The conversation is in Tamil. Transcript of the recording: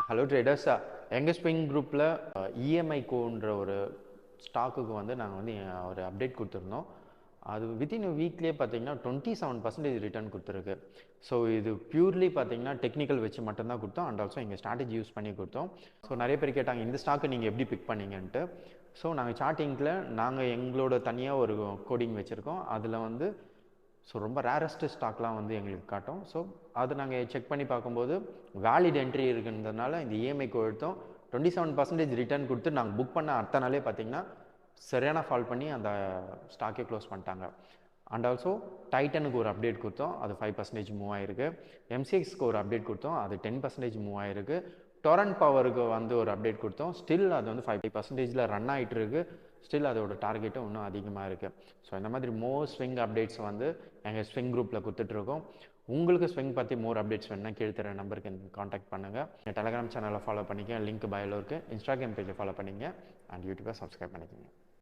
ஹலோ ட்ரேடர்ஸ், எங்கள் ஸ்விங் குரூப்பில் இஎம்ஐ கோன்ற ஒரு ஸ்டாக்குக்கு வந்து நாங்கள் வந்து ஒரு அப்டேட் கொடுத்துருந்தோம். அது வித்தின் வீக்லேயே பார்த்தீங்கன்னா 27% ரிட்டர்ன் கொடுத்துருக்கு. ஸோ இது பியூர்லி பார்த்தீங்கன்னா டெக்னிக்கல் வச்சு மட்டும்தான் கொடுத்தோம். அண்ட் ஆல்சோ எங்கள் ஸ்ட்ராட்டஜி யூஸ் பண்ணி கொடுத்தோம். ஸோ நிறைய பேர் கேட்டாங்க இந்த ஸ்டாக்கை நீங்கள் எப்படி பிக் பண்ணீங்கன்ட்டு. ஸோ நாங்கள் சார்ட்டிங்கில் நாங்கள் எங்களோட தனியாக ஒரு கோடிங் வச்சுருக்கோம். அதில் வந்து ஸோ ரொம்ப ரேரஸ்ட்டு ஸ்டாக்லாம் வந்து எங்களுக்கு காட்டும். ஸோ அது நாங்கள் செக் பண்ணி பார்க்கும்போது வேலிட் என்ட்ரி இருக்குன்றதுனால இந்த இஎம்ஐக்கு எடுத்தோம். 27% ரிட்டர்ன் கொடுத்து நாங்கள் புக் பண்ண அடுத்த நாளே பார்த்தீங்கன்னா சரியான ஃபால் பண்ணி அந்த ஸ்டாக்கே க்ளோஸ் பண்ணிட்டாங்க. அண்ட் ஆல்சோ டைட்டனுக்கு ஒரு அப்டேட் கொடுத்தோம், அது 5% மூவ் ஆகிருக்கு. எம்சிஎக்ஸ்க்கு ஒரு அப்டேட் கொடுத்தோம், அது 10% மூவ் ஆகிருக்கு. டொரண்ட் பவருக்கு வந்து ஒரு அப்டேட் கொடுத்தோம், ஸ்டில் அது வந்து 5%ல் ரன் ஆகிட்டு இருக்கு. ஸ்டில் அதோட டார்கெட்டும் இன்னும் அதிகமாக இருக்குது. ஸோ இந்த மாதிரி மோர் ஸ்விங் அப்டேட்ஸ் வந்து எங்கள் ஸ்விங் குரூப்பில் கொடுத்துட்ருக்கோம். உங்களுக்கு ஸ்விங் பற்றி மோர் அப்டேட்ஸ் வேணுன்னா கீழே தர நம்பருக்கு காண்டாக்ட் பண்ணுங்கள். டெலகிராம் சேனலை ஃபாலோ பண்ணிக்க, லிங்க் பயோவில் இருக்குது. இன்ஸ்டாகிராம் பேஜை ஃபாலோ பண்ணிங்க அண்ட் யூடியூப்பை சப்ஸ்கிரைப் பண்ணிக்கோங்க.